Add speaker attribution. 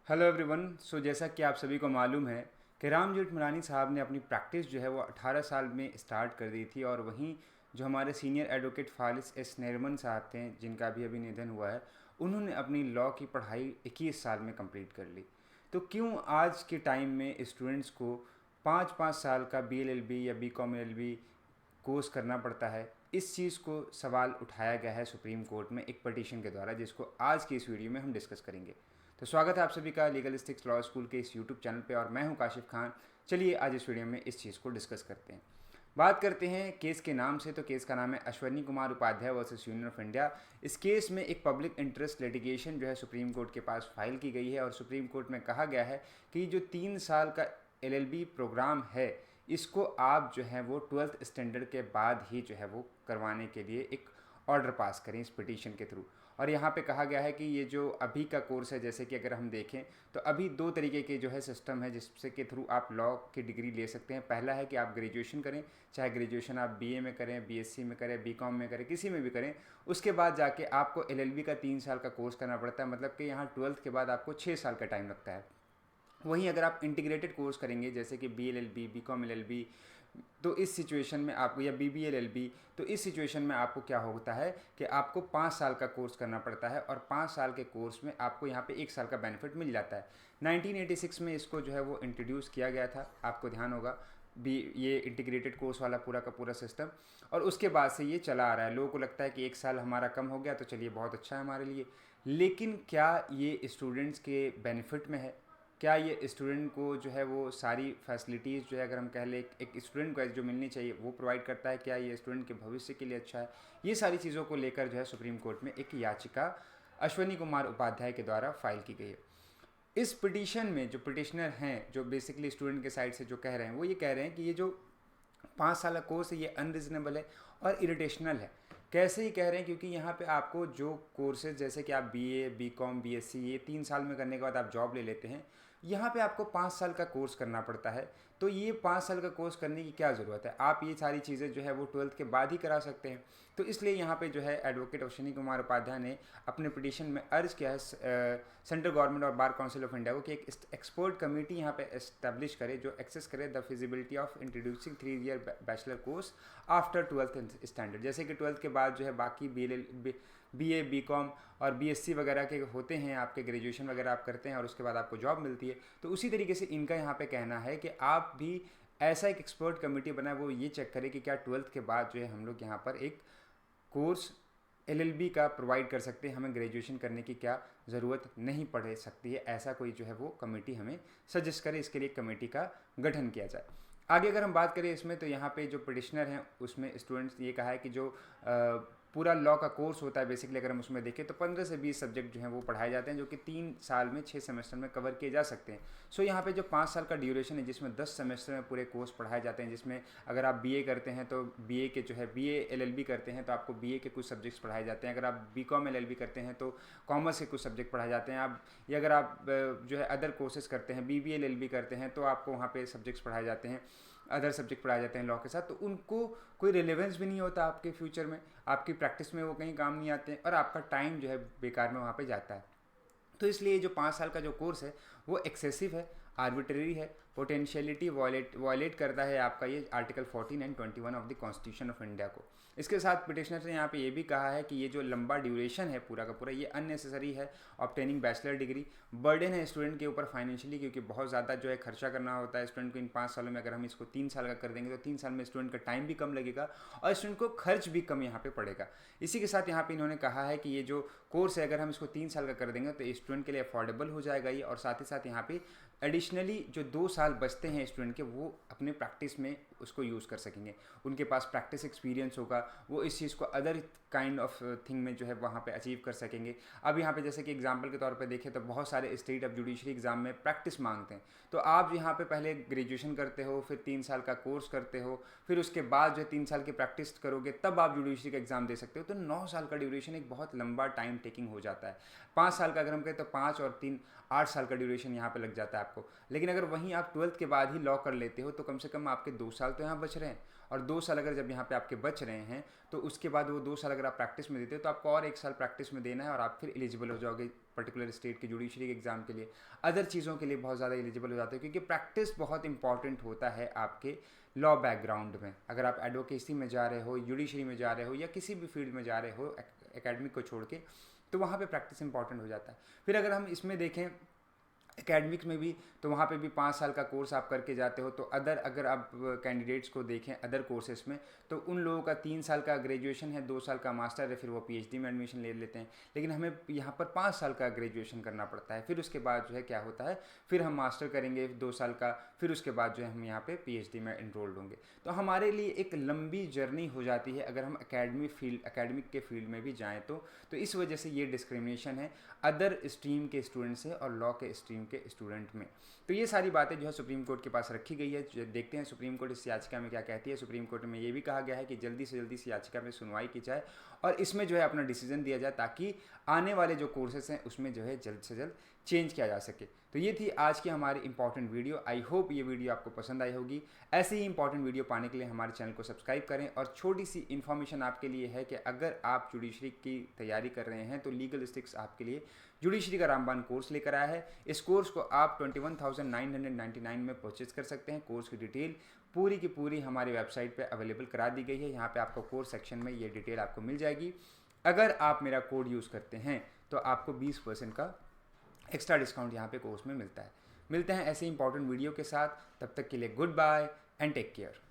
Speaker 1: Hello everyone. जैसा कि आप सभी को मालूम है कि राम जेठमलानी साहब ने अपनी प्रैक्टिस जो है वो 18 साल में स्टार्ट कर दी थी, और वहीं जो हमारे सीनियर एडवोकेट फालिस एस नरिमन साहब थे, जिनका भी अभी निधन हुआ है, उन्होंने अपनी लॉ की पढ़ाई 21 साल में कंप्लीट कर ली। तो क्यों आज के टाइम में स्टूडेंट्स को 5-5 साल का BLLB या BCom LLB कोर्स करना पड़ता है? इस चीज़ को सवाल उठाया गया है सुप्रीम कोर्ट में एक पटिशन के द्वारा, जिसको आज की इस वीडियो में हम डिस्कस करेंगे। तो स्वागत है आप सभी का लीगलिस्टिक्स लॉ स्कूल के इस यूट्यूब चैनल पे, और मैं हूं काशिफ खान। चलिए आज इस वीडियो में इस चीज़ को डिस्कस करते हैं। बात करते हैं केस के नाम से। तो केस का नाम है Ashwini Kumar Upadhyay versus Union of India. इस केस में एक पब्लिक इंटरेस्ट लिटिगेशन जो है सुप्रीम कोर्ट के पास फाइल की गई है, और सुप्रीम कोर्ट में कहा गया है कि जो 3 साल का LLB प्रोग्राम है, इसको आप जो है वो 12th स्टैंडर्ड के बाद ही जो है वो करवाने के लिए एक ऑर्डर पास करें इस पिटीशन के थ्रू। और यहाँ पे कहा गया है कि ये जो अभी का कोर्स है, जैसे कि अगर हम देखें तो अभी 2 तरीके के जो है सिस्टम है जिससे के थ्रू आप लॉ की डिग्री ले सकते हैं। पहला है कि आप ग्रेजुएशन करें, चाहे ग्रेजुएशन आप BA में करें, BSc में करें, BCom में करें, किसी में भी करें। उसके बाद जाके आपको LLB का 3 साल का कोर्स करना पड़ता है, मतलब कि यहाँ 12th के बाद आपको 6 साल का टाइम लगता है। वहीं अगर आप इंटीग्रेटेड कोर्स करेंगे, जैसे कि BLLB, BCom LLB, तो इस सिचुएशन में आपको, या BBLLB, तो इस सिचुएशन में आपको क्या होता है कि आपको 5 साल का कोर्स करना पड़ता है, और 5 साल के कोर्स में आपको यहाँ पे 1 साल का बेनिफिट मिल जाता है। 1986 में इसको जो है वो इंट्रोड्यूस किया गया था, आपको ध्यान होगा ये इंटीग्रेटेड कोर्स वाला पूरा का पूरा सिस्टम। और उसके बाद से ये चला आ रहा है। लोगों को लगता है कि 1 साल हमारा कम हो गया तो चलिए बहुत अच्छा है हमारे लिए, लेकिन क्या ये स्टूडेंट्स के बेनिफिट में है? क्या ये स्टूडेंट को जो है वो सारी फैसिलिटीज़ जो है, अगर हम कह लें एक स्टूडेंट को जो मिलनी चाहिए वो प्रोवाइड करता है? क्या ये स्टूडेंट के भविष्य के लिए अच्छा है? ये सारी चीज़ों को लेकर जो है सुप्रीम कोर्ट में एक याचिका अश्वनी कुमार उपाध्याय के द्वारा फाइल की गई है। इस पिटीशन में जो पिटिशनर हैं, जो बेसिकली स्टूडेंट के साइड से जो कह रहे हैं, वो ये कह रहे हैं कि ये जो 5 साल का कोर्स है ये अनरिजनेबल है और इरिटेशनल है। कैसे ही कह रहे हैं? क्योंकि यहाँ पे आपको जो कोर्सेज, जैसे कि आप BA, BCom, BSc, ये 3 साल में करने के बाद आप जॉब ले लेते हैं, यहाँ पे आपको 5 साल का कोर्स करना पड़ता है। तो ये 5 साल का कोर्स करने की क्या ज़रूरत है? आप ये सारी चीज़ें जो है वो 12th के बाद ही करा सकते हैं। तो इसलिए यहाँ पे जो है एडवोकेट अश्विनी कुमार उपाध्याय ने अपने पिटीशन में अर्ज किया है सेंट्रल गवर्नमेंट और बार काउंसिल ऑफ इंडिया को कि एक एक्सपर्ट कमेटी यहाँ पे एस्टेब्लिश करे जो एक्सेस करे the feasibility of introducing 3 year bachelor course after 12th standard. जैसे कि 12th के बाद जो है बाकी BA, BCom और BSc वगैरह के होते हैं, आपके ग्रेजुएशन वगैरह आप करते हैं और उसके बाद आपको जॉब मिलती है। तो उसी तरीके से इनका यहाँ पे कहना है कि आप भी ऐसा एक एक्सपर्ट कमेटी बनाए, वो ये चेक करे कि क्या 12th के बाद जो है हम लोग यहाँ पर एक कोर्स LLB का प्रोवाइड कर सकते हैं, हमें ग्रेजुएशन करने की क्या ज़रूरत नहीं पड़ सकती है। ऐसा कोई जो है वो कमेटी हमें सजेस्ट करे, इसके लिए कमेटी का गठन किया जाए। आगे अगर हम बात करें इसमें, तो यहाँ पे जो पिटिशनर हैं उसमें स्टूडेंट्स ये कहा है कि जो पूरा लॉ का कोर्स होता है, बेसिकली अगर हम उसमें देखें तो 15 से 20 सब्जेक्ट जो हैं वो पढ़ाए जाते हैं, जो कि 3 साल में 6 सेमेस्टर में कवर किए जा सकते हैं। यहाँ पे जो 5 साल का ड्यूरेशन है, जिसमें 10 सेमेस्टर में पूरे कोर्स पढ़ाए जाते हैं, जिसमें अगर आप BA करते हैं तो BA के जो है BA LLB करते हैं तो आपको BA के कुछ सब्जेक्ट्स पढ़ाए जाते हैं। अगर आप BCom LLB करते हैं तो कॉमर्स के कुछ सब्जेक्ट पढ़ाए जाते हैं। आप या अगर आप जो है अदर कोर्सेज करते हैं, BBA LLB करते हैं, तो आपको वहाँ पे सब्जेक्ट्स पढ़ाए जाते हैं, अदर सब्जेक्ट पढ़ाए जाते हैं लॉ के साथ। तो उनको कोई रिलेवेंस भी नहीं होता आपके फ्यूचर में, आपकी प्रैक्टिस में वो कहीं काम नहीं आते हैं, और आपका टाइम जो है बेकार में वहाँ पे जाता है। तो इसलिए जो 5 साल का जो कोर्स है वो एक्सेसिव है, आर्बिट्रेरी है, पोटेंशियलिटी वायलेट करता है आपका ये article 14 and 21 of the constitution of India को। इसके साथ पिटिशनर ने यहाँ पे ये भी कहा है कि ये जो लंबा ड्यूरेशन है पूरा का पूरा, ये अननेसेसरी है ऑब्टेनिंग बैचलर डिग्री। बर्डन है स्टूडेंट के ऊपर फाइनेंशियली, क्योंकि बहुत ज़्यादा जो है खर्चा करना होता है स्टूडेंट को इन 5 सालों में। अगर हम इसको 3 साल का कर देंगे तो 3 साल में स्टूडेंट का टाइम भी कम लगेगा और स्टूडेंट को खर्च भी कम यहाँ पे पड़ेगा। इसी के साथ यहाँ पे इन्होंने कहा है कि ये जो कोर्स है, अगर हम इसको 3 साल का कर देंगे तो स्टूडेंट के लिए अफोर्डेबल हो जाएगा ये, और साथ ही साथ यहाँ पे एडिशनली जो 2 साल बचते हैं स्टूडेंट के, वो अपने प्रैक्टिस में उसको यूज़ कर सकेंगे। उनके पास प्रैक्टिस एक्सपीरियंस होगा, वो इस चीज़ को अदर काइंड ऑफ थिंग में जो है वहाँ पे अचीव कर सकेंगे। अब यहाँ पे जैसे कि एग्जांपल के तौर पे देखें तो बहुत सारे स्टेट ऑफ जुडिशरी एग्जाम में प्रैक्टिस मांगते हैं। तो आप यहाँ पे पहले ग्रेजुएशन करते हो, फिर 3 साल का कोर्स करते हो, फिर उसके बाद जो है 3 साल की प्रैक्टिस करोगे, तब आप जुडिशरी का एग्ज़ाम दे सकते हो। तो 9 साल का ड्यूरेशन एक बहुत लंबा टाइम टेकिंग हो जाता है। 5 साल का अगर हम कहें तो 5 और 3 8 साल का ड्यूरेशन यहाँ पे लग जाता है आपको। लेकिन अगर वहीं आप 12th के बाद ही लॉ कर लेते हो तो कम से कम आपके 2 साल तो यहाँ बच रहे हैं, और 2 साल अगर जब यहाँ पे आपके बच रहे हैं तो उसके बाद वो 2 साल अगर आप प्रैक्टिस में देते हो तो आपको और 1 साल प्रैक्टिस में देना है, और आप फिर एलिजिबल हो जाओगे पर्टिकुलर स्टेट के जुडिशरी के एग्ज़ाम के लिए, अदर चीज़ों के लिए बहुत ज़्यादा एलिजिबल हो जाते हो, क्योंकि प्रैक्टिस बहुत इंपॉर्टेंट होता है आपके लॉ बैकग्राउंड में। अगर आप एडवोकेसी में जा रहे हो, जुडिशरी में जा रहे हो, या किसी भी फील्ड में जा रहे हो एकेडमिक को छोड़ के, तो वहाँ पे प्रैक्टिस इंपॉर्टेंट हो जाता है। फिर अगर हम इसमें देखें एकेडमिक्स में भी, तो वहाँ पे भी 5 साल का कोर्स आप करके जाते हो। तो अगर आप कैंडिडेट्स को देखें अदर कोर्सेज में, तो उन लोगों का 3 साल का ग्रेजुएशन है, 2 साल का मास्टर है, फिर वो पीएचडी में एडमिशन ले लेते हैं। लेकिन हमें यहाँ पर 5 साल का ग्रेजुएशन करना पड़ता है। फिर उसके बाद जो है क्या होता है, फिर हम मास्टर करेंगे 2 साल का, फिर उसके बाद जो है हम यहाँ पे पीएचडी में इनरोल्ड होंगे। तो हमारे लिए एक लंबी जर्नी हो जाती है अगर हम एकेडमिक के फील्ड में भी जाएँ तो इस वजह से ये डिस्क्रिमिनेशन है अदर स्ट्रीम के स्टूडेंट से और लॉ के स्ट्रीम के स्टूडेंट में। तो ये सारी बातें जो है सुप्रीम कोर्ट के पास रखी गई है। देखते हैं सुप्रीम कोर्ट इस याचिका में क्या कहती है। सुप्रीम कोर्ट में ये भी कहा गया है कि जल्दी से जल्दी इस याचिका में सुनवाई की जाए और इसमें जो है अपना डिसीजन दिया जाए, ताकि आने वाले जो कोर्सेस हैं उसमें जो है जल्द से जल्द चेंज किया जा सके। तो ये थी आज की हमारी इंपॉर्टेंट वीडियो। आई होप ये वीडियो आपको पसंद आई होगी। ऐसे ही इंपॉर्टेंट वीडियो पाने के लिए हमारे चैनल को सब्सक्राइब करें। और छोटी सी इन्फॉर्मेशन आपके लिए है कि अगर आप जुडिशरी की तैयारी कर रहे हैं तो लीगल स्टिक्स आपके लिए जुडिशरी का रामबाण कोर्स लेकर आया है। इस कोर्स को आप 21,999 में परचेज कर सकते हैं। कोर्स की डिटेल पूरी की पूरी हमारी वेबसाइट पे अवेलेबल करा दी गई है। यहाँ पे आपको कोर्स सेक्शन में ये डिटेल आपको मिल जाएगी। अगर आप मेरा कोड यूज़ करते हैं तो आपको 20% का एक्स्ट्रा डिस्काउंट यहाँ पे कोर्स में मिलता है। मिलते हैं ऐसे इंपॉर्टेंट वीडियो के साथ, तब तक के लिए good bye and take care.